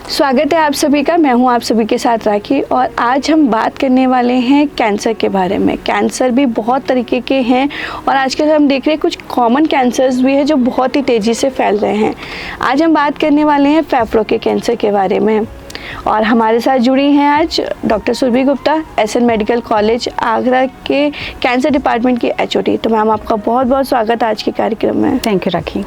स्वागत है आप सभी का। मैं हूं आप सभी के साथ राखी और आज हम बात करने वाले हैं कैंसर के बारे में। कैंसर भी बहुत तरीके के हैं और आजकल हम देख रहे हैं कुछ कॉमन कैंसर्स भी हैं जो बहुत ही तेज़ी से फैल रहे हैं। आज हम बात करने वाले हैं फेफड़ों के कैंसर के बारे में और हमारे साथ जुड़ी हैं आज doctor Surabhi Gupta, SN medical college Agra के कैंसर डिपार्टमेंट की एचओडी। तो मैम आपका बहुत बहुत स्वागत है आज के कार्यक्रम में। Thank you Rakhi.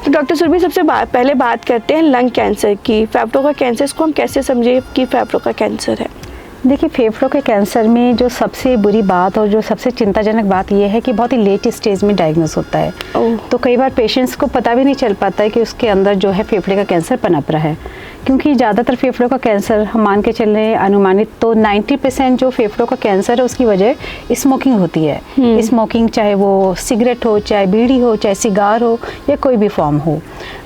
तो डॉक्टर सुरभि सबसे पहले बात करते हैं लंग कैंसर की। फेफड़ों का कैंसर, इसको हम कैसे समझे कि फेफड़ों का कैंसर है? देखिए, फेफड़ों के कैंसर में जो सबसे बुरी बात और जो सबसे चिंताजनक बात यह है कि बहुत ही लेट स्टेज में डायग्नोस होता है। तो कई बार पेशेंट्स को पता भी नहीं चल पाता है कि उसके अंदर जो है फेफड़े का कैंसर पनप रहा है, क्योंकि ज़्यादातर फेफड़ों का कैंसर हम मान के चल रहे हैं अनुमानित तो 90% जो फेफड़ों का कैंसर है उसकी वजह स्मोकिंग होती है। स्मोकिंग चाहे वो सिगरेट हो, चाहे बीड़ी हो, चाहे सिगार हो या कोई भी फॉर्म हो।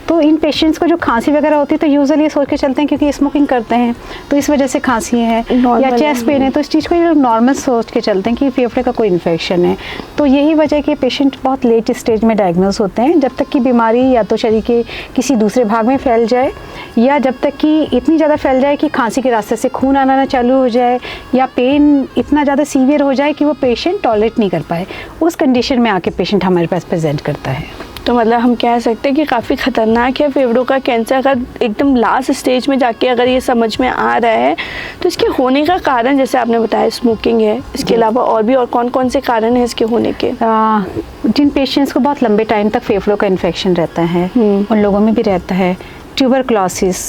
तो इन पेशेंट्स को जो खांसी वगैरह होती है तो यूजुअली ये सोच के चलते हैं क्योंकि स्मोकिंग करते हैं तो इस वजह से खांसी है, या चेस्ट पेन है तो इस चीज़ को ये नॉर्मल सोच के चलते हैं कि फेफड़े का कोई इन्फेक्शन है। तो यही वजह है कि पेशेंट बहुत लेट स्टेज में डायग्नोस होते हैं, जब तक कि बीमारी या तो शरीर के किसी दूसरे भाग में फैल जाए या जब तक कि इतनी ज़्यादा फैल जाए कि खांसी के रास्ते से खून आना चालू हो जाए या पेन इतना ज़्यादा सीवियर हो जाए कि वो पेशेंट टॉलरेट नहीं कर पाए। उस कंडीशन में आके पेशेंट हमारे पास प्रेजेंट करता है। तो मतलब हम कह सकते हैं कि काफ़ी ख़तरनाक है फेफड़ों का कैंसर। अगर एकदम लास्ट स्टेज में जाके अगर ये समझ में आ रहा है तो इसके होने का कारण, जैसे आपने बताया स्मोकिंग है, इसके अलावा और कौन कौन से कारण हैं इसके होने के? जिन पेशेंट्स को बहुत लंबे टाइम तक फेफड़ों का इन्फेक्शन रहता है उन लोगों में भी रहता है। ट्यूबरक्लोसिस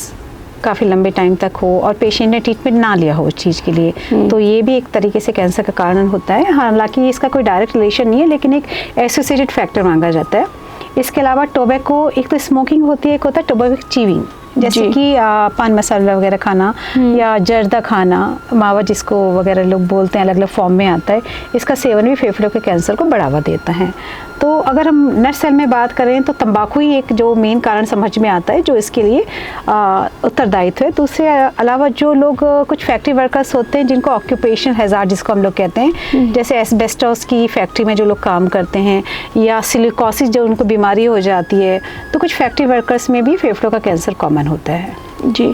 काफ़ी लंबे टाइम तक हो और पेशेंट ने ट्रीटमेंट ना लिया हो उस चीज़ के लिए, तो ये भी एक तरीके से कैंसर का कारण होता है। हालांकि इसका कोई डायरेक्ट रिलेशन नहीं है, लेकिन एक एसोसिएटेड फैक्टर मांगा जाता है। इसके अलावा टोबैको, एक तो स्मोकिंग होती है, एक होता है टोबैको चीविंग, जैसे कि पान मसाला वगैरह खाना या जर्दा खाना, मावा जिसको वगैरह लोग बोलते हैं, अलग अलग फॉर्म में आता है। इसका सेवन भी फेफड़ों के कैंसर को बढ़ावा देता है। तो अगर हम नट सेल में बात करें तो तंबाकू ही एक जो मेन कारण समझ में आता है जो इसके लिए उत्तरदायित्व है। दूसरे अलावा जो लोग कुछ फैक्ट्री वर्कर्स होते हैं जिनको ऑक्यूपेशन हैजार्ड जिसको हम लोग कहते हैं, जैसे एस्बेस्टोस की फैक्ट्री में जो लोग काम करते हैं या सिलिकोसिस जो उनको बीमारी हो जाती है, तो कुछ फैक्ट्री वर्कर्स में भी फेफड़ों का कैंसर कॉमन होता है। जी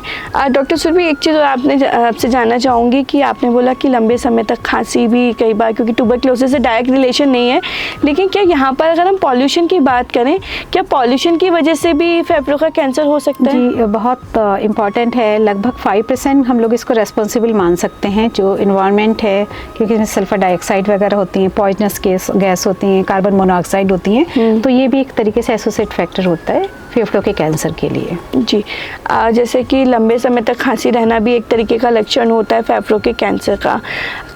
डॉक्टर सुरभि, एक चीज़ और आपसे जानना चाहूँगी कि आपने बोला कि लंबे समय तक खांसी भी कई बार, क्योंकि ट्यूबरक्लोसिस से डायरेक्ट रिलेशन नहीं है, लेकिन क्या यहाँ पर अगर हम पॉल्यूशन की बात करें, क्या पॉल्यूशन की वजह से भी फेफड़ों का कैंसर हो सकता है? जी, बहुत इम्पॉर्टेंट है। लगभग 5% हम लोग इसको रेस्पॉन्सिबल मान सकते हैं जो इन्वायरमेंट है, क्योंकि इसमें सल्फर डाइऑक्साइड वगैरह होती हैं, पॉइजनस गैस होती हैं, कार्बन मोनोऑक्साइड होती हैं, तो ये भी एक तरीके से एसोसिएट फैक्टर होता है फेफड़ों के कैंसर के लिए। जी जैसे कि लंबे समय तक खांसी रहना भी एक तरीके का लक्षण होता है फेफड़ों के कैंसर का।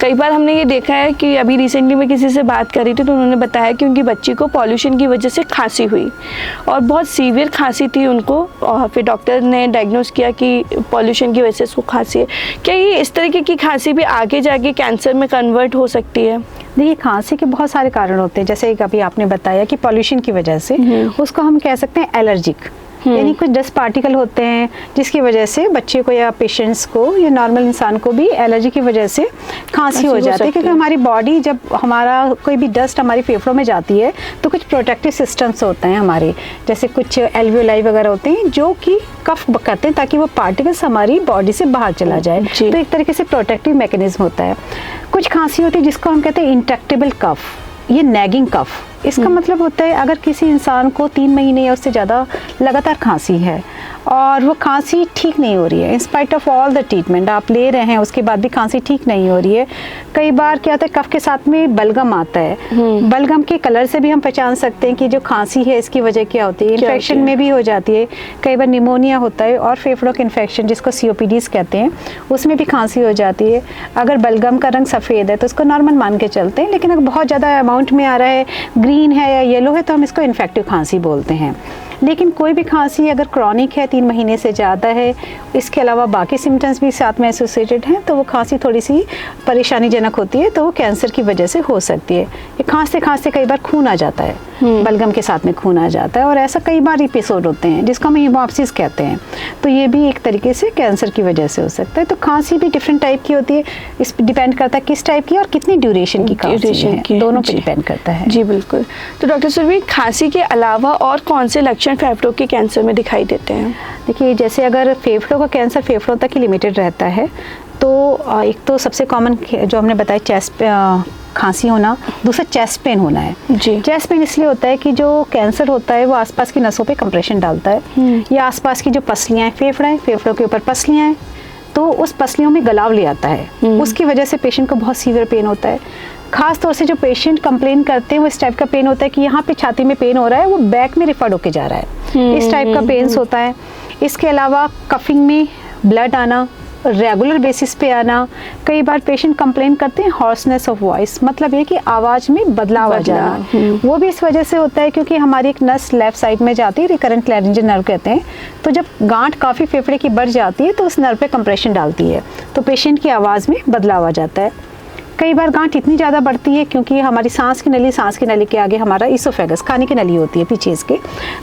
कई बार हमने ये देखा है कि अभी रिसेंटली मैं किसी से बात कर रही थी तो उन्होंने बताया कि उनकी बच्ची को पॉल्यूशन की वजह से खांसी हुई और बहुत सीवियर खांसी थी उनको, और फिर डॉक्टर ने डायग्नोस किया कि पॉल्यूशन की वजह से उसको खांसी है। क्या ये इस तरीके की खांसी भी आगे जाके कैंसर में कन्वर्ट हो सकती है? देखिए, खांसी के बहुत सारे कारण होते हैं, जैसे अभी आपने बताया कि पॉल्यूशन की वजह से उसको हम कह सकते हैं एलर्जिक, यानी कुछ डस्ट पार्टिकल होते हैं जिसकी वजह से बच्चे को या पेशेंट्स को या नॉर्मल इंसान को भी एलर्जी की वजह से खांसी हो जाती है। क्योंकि हमारी बॉडी, जब हमारा कोई भी डस्ट हमारी फेफड़ों में जाती है तो कुछ प्रोटेक्टिव सिस्टम्स होते हैं हमारे, जैसे कुछ एल्वियोलाई वगैरह होते हैं जो कि कफ करते हैं ताकि वो पार्टिकल्स हमारी बॉडी से बाहर चला जाए। तो एक तरीके से प्रोटेक्टिव मैकेनिज्म होता है। कुछ खांसी होती है जिसको हम कहते हैं इंट्रैक्टेबल कफ, ये नैगिंग कफ। इसका मतलब होता है अगर किसी इंसान को 3 महीने या उससे ज़्यादा लगातार खांसी है और वो खांसी ठीक नहीं हो रही है, in spite of all the treatment आप ले रहे हैं, उसके बाद भी खांसी ठीक नहीं हो रही है। कई बार क्या होता है, कफ के साथ में बलगम आता है। बलगम के कलर से भी हम पहचान सकते हैं कि जो खांसी है इसकी वजह क्या होती है। इन्फेक्शन में भी हो जाती है, कई बार निमोनिया होता है और फेफड़ों के इन्फेक्शन जिसको COPD कहते हैं उसमें भी खांसी हो जाती है। अगर बलगम का रंग सफ़ेद है तो उसको नॉर्मल मान के चलते हैं, लेकिन अगर बहुत ज़्यादा अमाउंट में आ रहा है, ग्रीन है या येलो है, तो हम इसको इन्फेक्टिव खांसी बोलते हैं। लेकिन कोई भी खांसी अगर क्रॉनिक है, 3 महीने से ज़्यादा है, इसके अलावा बाकी सिम्टम्स भी साथ में एसोसिएटेड हैं, तो वो खांसी थोड़ी सी परेशानीजनक होती है, तो वो कैंसर की वजह से हो सकती है। ये खांसते खांसते कई बार खून आ जाता है, बलगम के साथ में खून आ जाता है, और ऐसा कई बार एपिसोड होते हैं जिसको हम हीमोप्सिस कहते हैं। तो ये भी एक तरीके से कैंसर की वजह से हो सकता है। तो खांसी भी डिफरेंट टाइप की होती है, इस डिपेंड करता है किस टाइप की और कितनी ड्यूरेशन की खांसी है, दोनों पे डिपेंड करता है। जी बिल्कुल। तो डॉक्टर सुरभि, खांसी के अलावा और कौन से लक्षण लक्षण फेफड़ों के कैंसर में दिखाई देते हैं? देखिए, जैसे अगर फेफड़ों का कैंसर फेफड़ों तक ही लिमिटेड रहता है तो एक तो सबसे कॉमन जो हमने बताया चेस्ट खांसी होना, दूसरा चेस्ट पेन होना है जी। चेस्ट पेन इसलिए होता है कि जो कैंसर होता है वो आसपास की नसों पे कंप्रेशन डालता है, या आसपास की जो पसलियाँ हैं, फेफड़ा है, फेफड़ों के ऊपर पसलियाँ हैं, तो उस पसलियों में गलाव ले आता है। उसकी वजह से पेशेंट को बहुत सीवियर पेन होता है। खास तौर से जो पेशेंट कंप्लेन करते हैं वो इस टाइप का पेन होता है कि यहाँ पे छाती में पेन हो रहा है, वो बैक में रिफर होके जा रहा है, इस टाइप का पेन्स होता है। इसके अलावा कफिंग में ब्लड आना, रेगुलर बेसिस पे आना, कई बार पेशेंट कंप्लेन करते हैं हॉर्सनेस ऑफ वॉइस, मतलब ये कि आवाज़ में बदलाव आ जाना, वो भी इस वजह से होता है क्योंकि हमारी एक नस लेफ्ट साइड में जाती है, रिकरेंट लैरिंजियल नर्व कहते हैं, तो जब गांठ काफ़ी फेफड़े की बढ़ जाती है तो उस नर्व पे कंप्रेशन डालती है, तो पेशेंट की आवाज़ में बदलाव आ जाता है। कई बार गांठ इतनी ज़्यादा बढ़ती है क्योंकि हमारी सांस की नली के आगे हमारा इसोफेगस, खाने की नली होती है पीछे इसके,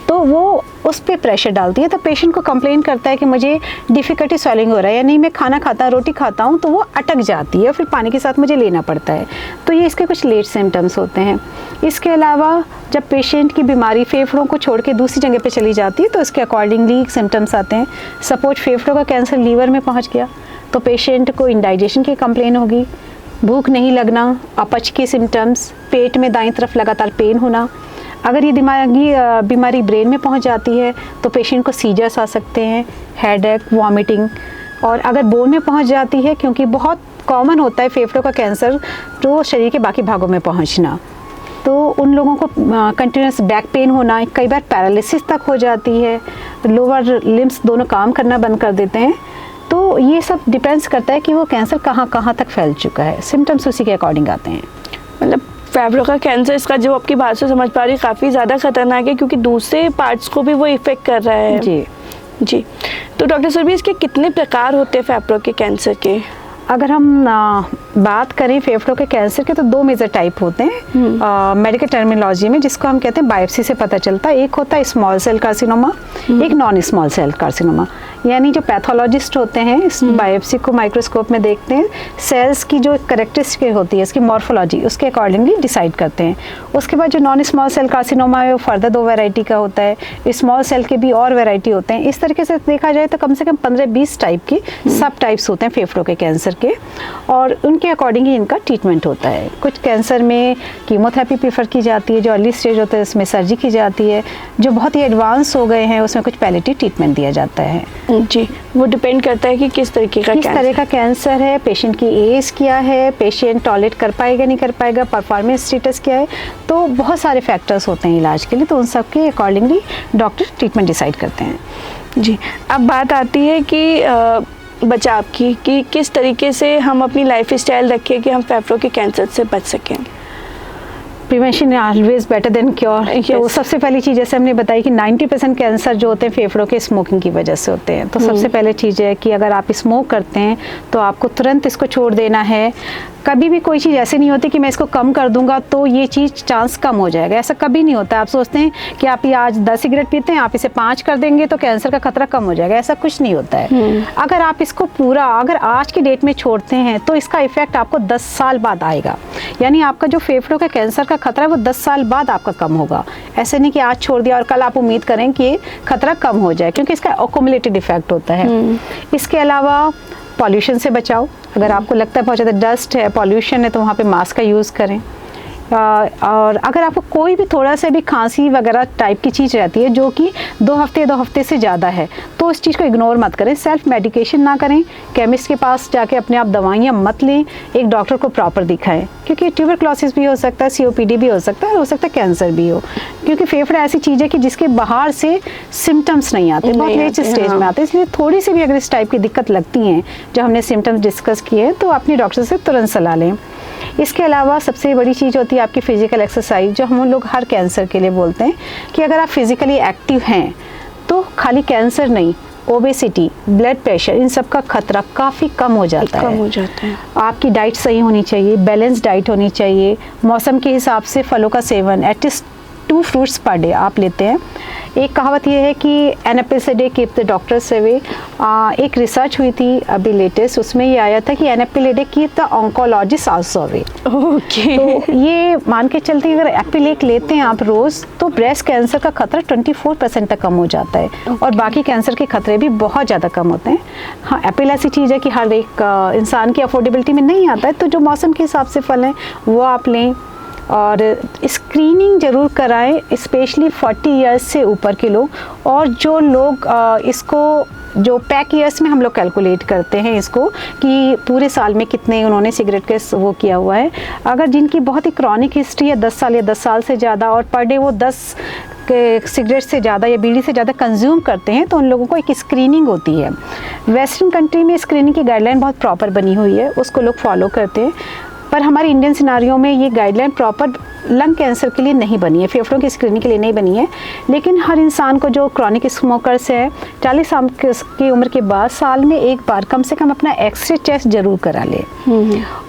तो वो उस पर प्रेशर डालती है, तो पेशेंट को कंप्लेन करता है कि मुझे डिफ़िकल्टी स्वेलिंग हो रहा है, या नहीं मैं खाना खाता रोटी खाता हूँ तो वो अटक जाती है, फिर पानी के साथ मुझे लेना पड़ता है, तो ये इसके कुछ लेट सिम्टम्स होते हैं। इसके अलावा जब पेशेंट की बीमारी फेफड़ों को छोड़ के दूसरी जगह पे चली जाती है तो इसके अकॉर्डिंगली सिम्टम्स आते हैं। सपोज फेफड़ों का कैंसर लीवर में पहुँच गया तो पेशेंट को इंडाइजेशन की कंप्लेन होगी, भूख नहीं लगना, अपच के सिम्टम्स, पेट में दाईं तरफ लगातार पेन होना। अगर ये दिमागी बीमारी ब्रेन में पहुंच जाती है तो पेशेंट को सीजर्स आ सकते हैं, हेडेक, वॉमिटिंग। और अगर बोन में पहुंच जाती है, क्योंकि बहुत कॉमन होता है फेफड़ों का कैंसर जो शरीर के बाकी भागों में पहुंचना, तो उन लोगों को कंटिन्यूस बैक पेन होना, कई बार पैरालिसिस तक हो जाती है, लोअर लिम्स दोनों काम करना बंद कर देते हैं। तो ये सब डिपेंड्स करता है कि वो कैंसर कहाँ तक फैल चुका है, सिम्टम्स उसी के अकॉर्डिंग आते हैं। मतलब फेफड़ों का कैंसर, इसका जो आपकी बात से समझ पा रही, काफ़ी ज़्यादा खतरनाक है क्योंकि दूसरे पार्ट्स को भी वो इफेक्ट कर रहा है। जी। तो डॉक्टर सुरभि, इसके कितने प्रकार होते हैं फेफड़ों के कैंसर के? अगर हम बात करें फेफड़ों के कैंसर के तो दो मेजर टाइप होते हैं मेडिकल टर्मिनोलॉजी में, जिसको हम कहते हैं बायोप्सी से पता चलता है। एक होता है स्मॉल सेल कार्सिनोमा, एक नॉन स्मॉल सेल कार्सिनोमा। यानी जो पैथोलॉजिस्ट होते हैं इस बायोप्सी को माइक्रोस्कोप में देखते हैं, सेल्स की जो करेक्टरिस्टिक होती है इसकी मॉर्फोलॉजी, उसके अकॉर्डिंगली डिसाइड करते हैं। उसके बाद जो नॉन स्मॉल सेल कार्सिनोमा है वो फर्दर 2 वैरायटी का होता है, स्मॉल सेल के भी और वैरायटी होते हैं। इस तरीके से देखा जाए तो कम से कम 15-20 टाइप की सब टाइप्स होते हैं फेफड़ों के कैंसर के, और उनके अकॉर्डिंग ही इनका ट्रीटमेंट होता है। कुछ कैंसर में कीमोथेरेपी प्रीफर की जाती है, जो अर्ली स्टेज होता है उसमें सर्जरी की जाती है, जो बहुत ही एडवांस हो गए हैं उसमें कुछ पैलिएटिव ट्रीटमेंट दिया जाता है। जी, वो डिपेंड करता है कि किस तरह का कैंसर है, पेशेंट की एज क्या है, पेशेंट टॉलरेट कर पाएगा नहीं कर पाएगा, परफॉर्मेंस स्टेटस क्या है, तो बहुत सारे फैक्टर्स होते हैं इलाज के लिए, तो उन सब के अकॉर्डिंगली डॉक्टर ट्रीटमेंट डिसाइड करते हैं। जी, अब बात आती है कि बचाव की, कि किस तरीके से हम अपनी लाइफ स्टाइल रखें कि हम फेफड़ों के कैंसर से बच सकें। Prevention always better than cure. तो सबसे पहली चीज़ जैसे हमने बताई कि 90% कैंसर जो होते हैं फेफड़ों के स्मोकिंग की वजह से होते हैं। तो सबसे पहले चीज़ है कि अगर आप स्मोक करते हैं तो आपको तुरंत इसको छोड़ देना है। कभी भी कोई चीज़ ऐसी नहीं होती कि मैं इसको कम कर दूंगा तो ये चीज़ चांस कम हो जाएगा, ऐसा कभी नहीं होता। आप सोचते हैं कि आप ये आज 10 सिगरेट पीते हैं, आप इसे 5 कर देंगे तो कैंसर का खतरा कम हो जाएगा, ऐसा कुछ नहीं होता है। अगर आप इसको पूरा अगर आज की डेट में छोड़ते हैं तो इसका इफेक्ट आपको 10 साल बाद आएगा, यानी आपका जो फेफड़ों का कैंसर का खतरा है वो 10 साल बाद आपका कम होगा। ऐसे नहीं कि आज छोड़ दिया और कल आप उम्मीद करें कि खतरा कम हो जाए, क्योंकि इसका एक्युमुलेटेड इफेक्ट होता है। इसके अलावा पॉल्यूशन से बचाओ। अगर आपको लगता है बहुत ज़्यादा डस्ट है, पॉल्यूशन है, तो वहाँ पे मास्क का यूज़ करें। और अगर आपको कोई भी थोड़ा सा भी खांसी वगैरह टाइप की चीज़ रहती है जो कि 2 हफ्ते से ज़्यादा है, तो इस चीज़ को इग्नोर मत करें, सेल्फ मेडिकेशन ना करें, केमिस्ट के पास जाके अपने आप दवाइयाँ मत लें, एक डॉक्टर को प्रॉपर दिखाएं, क्योंकि ट्यूबरक्लोसिस भी हो सकता है, COPD भी हो सकता है, हो सकता है कैंसर भी हो, क्योंकि फेफड़ा ऐसी चीज़ है कि जिसके बाहर से सिम्टम्स नहीं आते, बहुत लेट स्टेज में आते हैं। इसलिए थोड़ी सी भी अगर इस टाइप की दिक्कत लगती हैं जो हमने सिम्टम्स डिस्कस किए हैं तो अपने डॉक्टर से तुरंत सलाह लें। इसके अलावा सबसे बड़ी चीज़ होती है आपकी फ़िज़िकल एक्सरसाइज, जो हम लोग हर कैंसर के लिए बोलते हैं कि अगर आप फिज़िकली एक्टिव हैं तो खाली कैंसर नहीं, ओबेसिटी, ब्लड प्रेशर, इन सब का खतरा काफ़ी कम हो जाता है। आपकी डाइट सही होनी चाहिए, बैलेंस डाइट होनी चाहिए, मौसम के हिसाब से फलों का सेवन, एटलीस्ट 2 फ्रूट्स पर डे आप लेते हैं। एक कहावत ये है कि एन एप्पल से day keep the doctors away. एक रिसर्च हुई थी अभी लेटेस्ट, उसमें ये आया था कि an apple a day keep the oncologist also away. Okay. तो ये मान के चलते हैं अगर एप्पल एक लेते हैं आप रोज़ तो ब्रेस्ट कैंसर का खतरा 24% तक कम हो जाता है और बाकी कैंसर के खतरे भी बहुत ज़्यादा कम होते हैं। हाँ, एप्पल ऐसी चीज़ है कि हर एक इंसान की अफोर्डेबिलिटी में नहीं आता है, तो जो मौसम के हिसाब से फल हैं वो आप लें और स्क्रीनिंग ज़रूर कराएं, स्पेशली 40 इयर्स से ऊपर के लोग। और जो लोग इसको जो पैक ईयर्स में हम लोग कैलकुलेट करते हैं इसको कि पूरे साल में कितने उन्होंने सिगरेट के वो किया हुआ है, अगर जिनकी बहुत ही क्रॉनिक हिस्ट्री है 10 साल या 10 साल से ज़्यादा और पर डे वो 10 सिगरेट से ज़्यादा या बीड़ी से ज़्यादा कंज्यूम करते हैं तो उन लोगों को एक स्क्रीनिंग होती है। वेस्टर्न कंट्री में स्क्रीनिंग की गाइडलाइन बहुत प्रॉपर बनी हुई है, उसको लोग फॉलो करते हैं, पर हमारे इंडियन सिनारियों में ये गाइडलाइन प्रॉपर लंग कैंसर के लिए नहीं बनी है, फेफड़ों की स्क्रीनिंग के लिए नहीं बनी है। लेकिन हर इंसान को जो क्रॉनिक स्मोकर्स है 40 साल की उम्र के बाद साल में एक बार कम से कम अपना एक्सरे टेस्ट जरूर करा ले।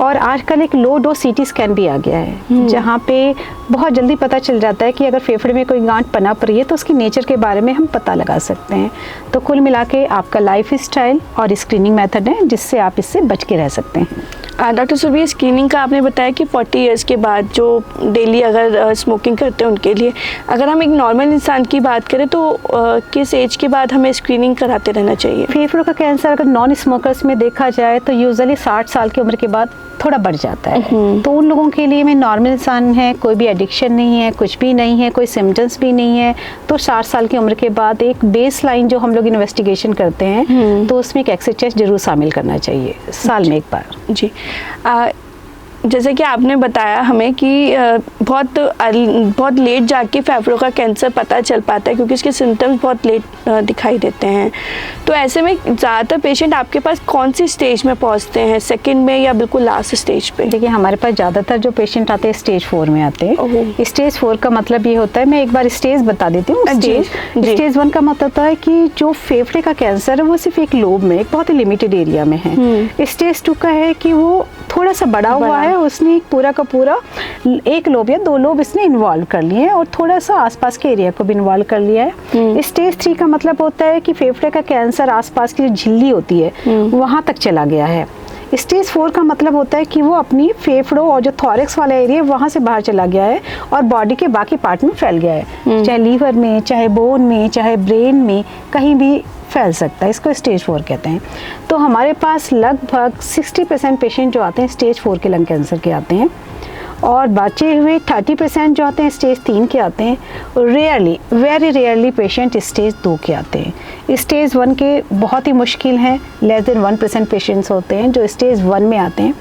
और आजकल एक लो डोज CT स्कैन भी आ गया है जहाँ पे बहुत जल्दी पता चल जाता है कि अगर फेफड़े में कोई गांठ पनप रही है तो उसकी नेचर के बारे में हम पता लगा सकते हैं। तो कुल मिला के आपका लाइफ स्टाइल और स्क्रीनिंग मेथड है जिससे आप इससे बच के रह सकते हैं। डॉक्टर सुरभि, स्क्रीनिंग का आपने बताया कि 40 इयर्स के बाद जो डेली अगर स्मोकिंग करते हैं उनके लिए, अगर हम एक नॉर्मल इंसान की बात करें तो किस एज के बाद हमें स्क्रीनिंग कराते रहना चाहिए? फेफड़ों का कैंसर अगर नॉन स्मोकर्स में देखा जाए तो यूजुअली 60 साल की उम्र के बाद थोड़ा बढ़ जाता है। तो उन लोगों के लिए में नॉर्मल इंसान है, कोई भी एडिक्शन नहीं है, कुछ भी नहीं है, कोई सिम्टम्स भी नहीं है, तो 60 साल की उम्र के बाद एक बेस लाइन जो हम लोग इन्वेस्टिगेशन करते हैं तो उसमें एक एक्सरे टेस्ट जरूर शामिल करना चाहिए साल में एक बार। जी। जैसे कि आपने बताया हमें कि बहुत लेट जाके फेफड़ों का कैंसर पता चल पाता है क्योंकि इसके सिम्टम्स बहुत लेट दिखाई देते हैं। तो ऐसे में ज़्यादातर पेशेंट आपके पास कौन सी स्टेज में पहुंचते हैं, सेकंड में या बिल्कुल लास्ट स्टेज पे? देखिए, हमारे पास ज़्यादातर जो पेशेंट आते हैं स्टेज 4 में आते हैं। स्टेज 4 का मतलब ये होता है, मैं एक बार स्टेज बता देती हूँ। स्टेज 1 का मतलब होता है कि जो फेफड़े का कैंसर है वो सिर्फ एक लोब में, एक बहुत ही लिमिटेड एरिया में है। स्टेज 2 का है कि वो थोड़ा सा बड़ा हुआ है, उसने पूरा का पूरा एक लोब या 2 लोब इसने इन्वॉल्व कर लिए हैं और थोड़ा सा आसपास के एरिया को भी इन्वॉल्व कर लिया है। स्टेज 3 का मतलब होता है कि फेफड़े का कैंसर आसपास की जो झिल्ली होती है वहां तक चला गया है। स्टेज 4 का मतलब होता है कि वो अपनी फेफड़ों और जो थॉरेक्स वाला एरिया वहां से बाहर चला गया है और बॉडी के बाकी पार्ट में फैल गया है, चाहे लीवर में, चाहे बोन में, चाहे ब्रेन में, कहीं भी फैल सकता है। इसको स्टेज 4 कहते हैं। तो हमारे पास लगभग 60% पेशेंट जो आते हैं स्टेज 4 के लंग कैंसर के आते हैं और बचे हुए 30% जो आते हैं स्टेज 3 के आते हैं। Rarely, very rarely patient stage 2 के आते हैं। स्टेज 1 के बहुत ही मुश्किल हैं, लेस देन 1% पेशेंट्स होते हैं जो स्टेज 1 में आते हैं।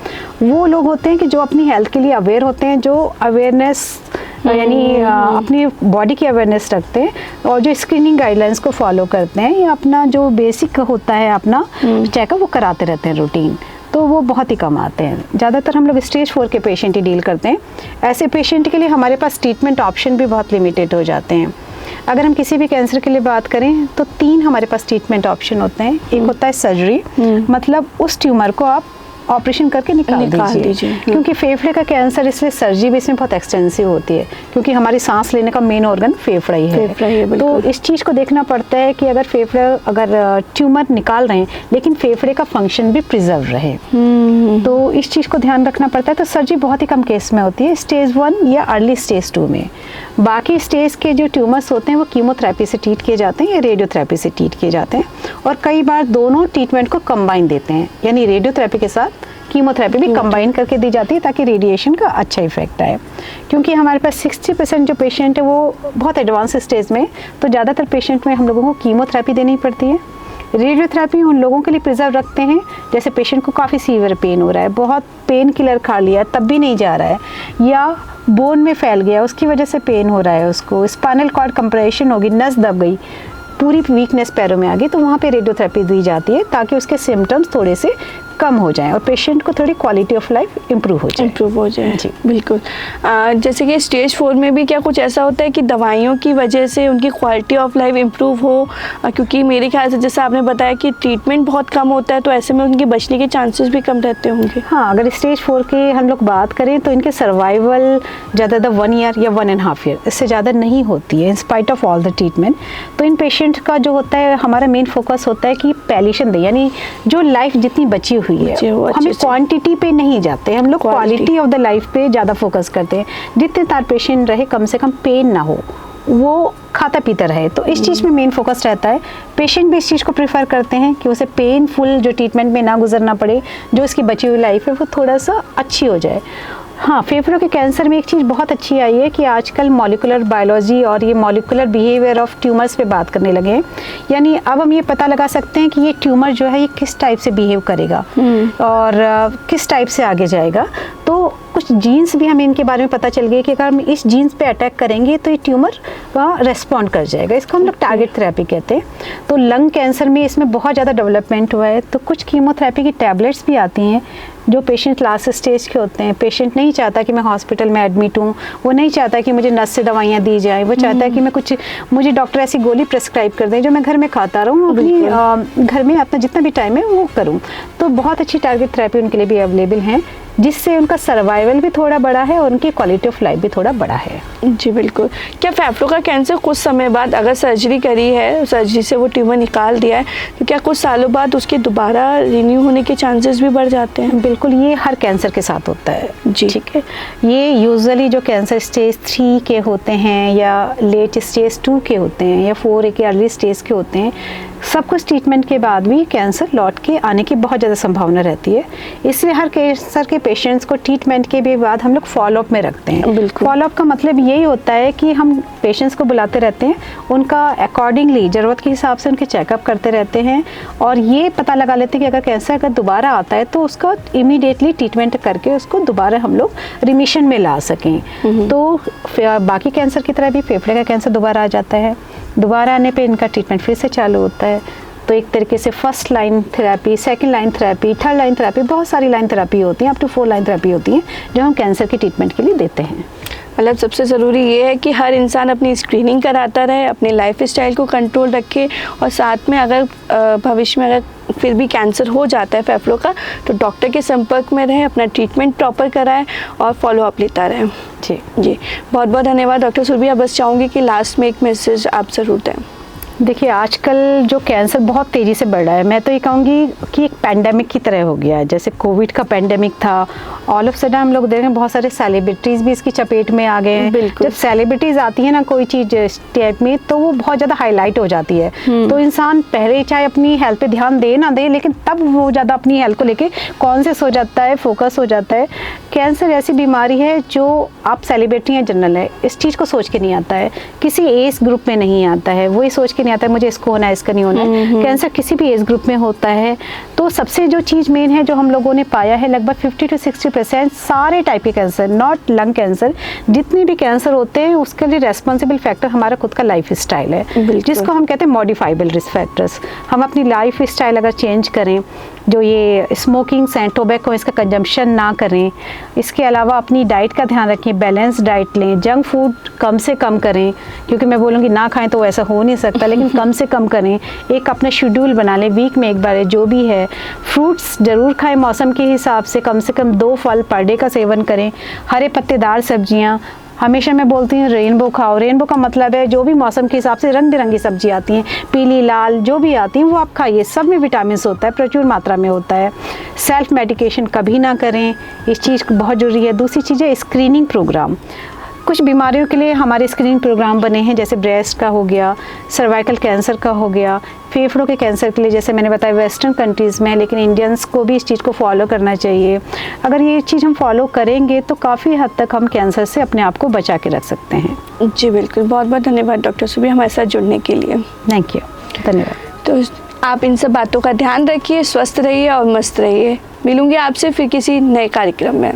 वो लोग होते हैं कि जो अपनी हेल्थ के लिए अवेयर होते हैं, जो अवेयरनेस यानी अपनी बॉडी की अवेयरनेस रखते हैं और जो स्क्रीनिंग गाइडलाइंस को फॉलो करते हैं या अपना जो बेसिक होता है अपना चेकअप वो कराते रहते हैं रूटीन, तो वो बहुत ही कम आते हैं। ज़्यादातर हम लोग स्टेज 4 के पेशेंट ही डील करते हैं। ऐसे पेशेंट के लिए हमारे पास ट्रीटमेंट ऑप्शन भी बहुत लिमिटेड हो जाते हैं। अगर हम किसी भी कैंसर के लिए बात करें तो 3 हमारे पास ट्रीटमेंट ऑप्शन होते हैं। एक होता है सर्जरी, मतलब उस ट्यूमर को आप ऑपरेशन करके निकाल दीजिए। क्योंकि फेफड़े का कैंसर इसलिए सर्जरी भी इसमें बहुत एक्सटेंसिव होती है क्योंकि हमारी सांस लेने का मेन ऑर्गन फेफड़ा ही है। तो इस चीज़ को देखना पड़ता है कि अगर ट्यूमर निकाल रहे हैं लेकिन फेफड़े का फंक्शन भी प्रिजर्व रहे, तो इस चीज़ को ध्यान रखना पड़ता है। तो सर्जरी बहुत ही कम केस में होती है, स्टेज 1 या अर्ली स्टेज 2 में। बाकी स्टेज के जो ट्यूमर्स होते हैं वो कीमोथेरेपी से ट्रीट किए जाते हैं या रेडियोथेरेपी से ट्रीट किए जाते हैं और कई बार दोनों ट्रीटमेंट को कंबाइन देते हैं, यानी रेडियोथेरेपी के साथ कीमोथेरेपी भी कंबाइन करके दी जाती है ताकि रेडिएशन का अच्छा इफेक्ट आए। क्योंकि हमारे पास 60% जो पेशेंट है वो बहुत एडवांस स्टेज में, तो ज़्यादातर पेशेंट में हम लोगों को कीमोथेरेपी देनी पड़ती है। रेडियोथेरेपी उन लोगों के लिए प्रिजर्व रखते हैं जैसे पेशेंट को काफ़ी सीवियर पेन हो रहा है, बहुत पेन किलर खा लिया तब भी नहीं जा रहा है, या बोन में फैल गया उसकी वजह से पेन हो रहा है, उसको स्पाइनल कॉर्ड कंप्रेशन होगी, नस दब गई, पूरी वीकनेस पैरों में आ गई, तो वहाँ पे रेडियोथेरेपी दी जाती है ताकि उसके सिम्टम्स थोड़े से कम हो जाए और पेशेंट को थोड़ी क्वालिटी ऑफ लाइफ इम्प्रूव हो जाए। जी बिल्कुल। जैसे कि स्टेज 4 में भी क्या कुछ ऐसा होता है कि दवाइयों की वजह से उनकी क्वालिटी ऑफ लाइफ इम्प्रूव हो? क्योंकि मेरे ख्याल से जैसा आपने बताया कि ट्रीटमेंट बहुत कम होता है, तो ऐसे में उनके बचने के चांसेस भी कम रहते होंगे। हाँ, अगर स्टेज 4 के हम लोग बात करें तो इनके सर्वाइवल ज़्यादा 1 ईयर या 1.5 ईयर, इससे ज़्यादा नहीं होती है in spite of all the treatment. तो इन पेशेंट का जो होता है, हमारा मेन फोकस होता है कि पैलिएशन दे, यानी जो लाइफ जितनी बची हुई है, हमें क्वांटिटी पे नहीं जाते, हम लोग क्वालिटी ऑफ द लाइफ पे ज़्यादा फोकस करते हैं। जितने तार पेशेंट रहे, कम से कम पेन ना हो, वो खाता पीता रहे, तो इस चीज़ में मेन फोकस रहता है। पेशेंट भी इस चीज़ को प्रेफर करते हैं कि उसे पेनफुल जो ट्रीटमेंट में ना गुजरना पड़े, जो इसकी बची हुई लाइफ है वो थोड़ा सा अच्छी हो जाए। हाँ, फेफड़ों के कैंसर में एक चीज़ बहुत अच्छी आई है कि आजकल मॉलिकुलर बायोलॉजी और ये मॉलिकुलर बिहेवियर ऑफ ट्यूमर्स पे बात करने लगे हैं। यानी अब हम ये पता लगा सकते हैं कि ये ट्यूमर जो है ये किस टाइप से बिहेव करेगा और किस टाइप से आगे जाएगा। तो कुछ जीन्स भी हमें इनके बारे में पता चल गए कि अगर हम इस जीन्स पे अटैक करेंगे तो ये ट्यूमर रेस्पॉन्ड कर जाएगा। इसको हम लोग टारगेट थेरेपी कहते हैं। तो लंग कैंसर में इसमें बहुत ज़्यादा डेवलपमेंट हुआ है। तो कुछ कीमोथेरेपी की टैबलेट्स भी आती हैं जो पेशेंट लास्ट स्टेज के होते हैं। पेशेंट नहीं चाहता कि मैं हॉस्पिटल में एडमिट हूँ, वो नहीं चाहता कि मुझे नस से दवाइयाँ दी जाए, वो चाहता है कि मैं मुझे डॉक्टर ऐसी गोली प्रिस्क्राइब कर दें जो मैं घर में खाता रहूँ, अपनी घर में अपना जितना भी टाइम है वो करूँ। तो बहुत अच्छी टारगेट थेरेपी उनके लिए भी अवेलेबल हैं, जिससे उनका सर्वाइवल भी थोड़ा बड़ा है और उनकी क्वालिटी ऑफ लाइफ भी थोड़ा बड़ा है। जी बिल्कुल। क्या फेफड़ों का कैंसर कुछ समय बाद, अगर सर्जरी करी है, सर्जरी से वो ट्यूमर निकाल दिया है, तो क्या कुछ सालों बाद उसके दोबारा रिन्यू होने के चांसेस भी बढ़ जाते हैं? बिल्कुल, ये हर कैंसर के साथ होता है जी। ठीक है। ये यूजुअली जो कैंसर स्टेज 3 के होते हैं या लेट स्टेज 2 के होते हैं या 4 के अर्ली स्टेज के होते हैं, सब कुछ ट्रीटमेंट के बाद भी कैंसर लौट के आने की बहुत ज़्यादा संभावना रहती है। इसलिए हर कैंसर के पेशेंट्स को ट्रीटमेंट के भी बाद हम लोग फॉलोअप में रखते हैं। फॉलोअप का मतलब यही होता है कि हम पेशेंट्स को बुलाते रहते हैं, उनका अकॉर्डिंगली ज़रूरत के हिसाब से उनके चेकअप करते रहते हैं और ये पता लगा लेते हैं कि अगर कैंसर अगर दोबारा आता है तो उसका इमीडिएटली ट्रीटमेंट करके उसको दोबारा हम लोग रिमिशन में ला सकें। तो बाकी कैंसर की तरह भी फेफड़े का कैंसर दोबारा आ जाता है। दोबारा आने पे इनका ट्रीटमेंट फिर से चालू होता है। तो एक तरीके से first line therapy, second line therapy, third line therapy, बहुत सारी लाइन थेरेपी होती हैं, अप टू 4 लाइन थेरेपी होती हैं जो हम कैंसर के ट्रीटमेंट के लिए देते हैं। मतलब सबसे ज़रूरी ये है कि हर इंसान अपनी स्क्रीनिंग कराता रहे, अपने लाइफ स्टाइल को कंट्रोल रखे और साथ में अगर भविष्य में अगर फिर भी कैंसर हो जाता है फेफड़ों का, तो डॉक्टर के संपर्क में रहे, अपना ट्रीटमेंट प्रॉपर कराएं और फॉलोअप लेता रहें। जी बहुत बहुत धन्यवाद डॉक्टर सुरभि। अब बस चाहूँगी कि लास्ट में एक मैसेज आप ज़रूर दें। देखिए, आजकल जो कैंसर बहुत तेज़ी से बढ़ रहा है, मैं तो ये कहूँगी कि एक पैंडेमिक की तरह हो गया है। जैसे कोविड का पैंडेमिक था, ऑल ऑफ सडन हम लोग देख रहे हैं बहुत सारे सेलिब्रिटीज़ भी इसकी चपेट में आ गए हैं। जब सेलिब्रिटीज़ आती है ना कोई चीज़ इस टाइप में, तो वो बहुत ज़्यादा हाईलाइट हो जाती है। तो इंसान पहले चाहे अपनी हेल्थ पे ध्यान दे ना दे, लेकिन तब वो ज़्यादा अपनी हेल्थ को लेके कॉन्शियस हो जाता है, फोकस हो जाता है। कैंसर ऐसी बीमारी है जो आप सेलिब्रिटी हैं, जनरल है, इस चीज़ को सोच के नहीं आता है, किसी एज ग्रुप में नहीं आता है, वो ये सोच के नहीं आता है मुझे इसको होना है, इसका नहीं होना है। कैंसर किसी भी एज ग्रुप में होता है। तो सबसे जो चीज़ मेन है जो हम लोगों ने पाया है, लगभग 50 to 60% सारे टाइप के कैंसर, नॉट लंग कैंसर, जितने भी कैंसर होते हैं उसके लिए रेस्पॉन्सिबल फैक्टर हमारा खुद का लाइफ स्टाइल है, जिसको हम कहते हैं मॉडिफाइबल रिस्क फैक्टर्स। हम अपनी लाइफ स्टाइल अगर चेंज करें, जो ये स्मोकिंग एंड टोबैको इसका कंजम्पशन ना करें, इसके अलावा अपनी डाइट का ध्यान रखें, बैलेंस डाइट लें, जंक फूड कम से कम करें, क्योंकि मैं बोलूँगी ना खाएं तो ऐसा हो नहीं सकता, लेकिन कम से कम करें। एक अपना शेड्यूल बना लें, वीक में एक बार जो भी है। फ्रूट्स ज़रूर खाएं मौसम के हिसाब से कम 2 फल पर डे का सेवन करें। हरे पत्तेदार सब्जियाँ, हमेशा मैं बोलती हूँ रेनबो खाओ। रेनबो का मतलब है जो भी मौसम के हिसाब से रंग बिरंगी सब्जी आती हैं, पीली लाल जो भी आती हैं वो आप खाइए, सब में विटामिन होता है, प्रचुर मात्रा में होता है। सेल्फ मेडिकेशन कभी ना करें, इस चीज़ बहुत ज़रूरी है। दूसरी चीज़ है स्क्रीनिंग प्रोग्राम। कुछ बीमारियों के लिए हमारे स्क्रीनिंग प्रोग्राम बने हैं, जैसे ब्रेस्ट का हो गया, सर्वाइकल कैंसर का हो गया, फेफड़ों के कैंसर के लिए जैसे मैंने बताया वेस्टर्न कंट्रीज़ में, लेकिन इंडियंस को भी इस चीज़ को फॉलो करना चाहिए। अगर ये चीज़ हम फॉलो करेंगे तो काफ़ी हद तक हम कैंसर से अपने आप को बचा के रख सकते हैं। जी बिल्कुल, बहुत बहुत धन्यवाद डॉक्टर सुरभि हमारे साथ जुड़ने के लिए। थैंक यू, धन्यवाद। तो आप इन सब बातों का ध्यान रखिए, स्वस्थ रहिए और मस्त रहिए। मिलूंगी आपसे फिर किसी नए कार्यक्रम में।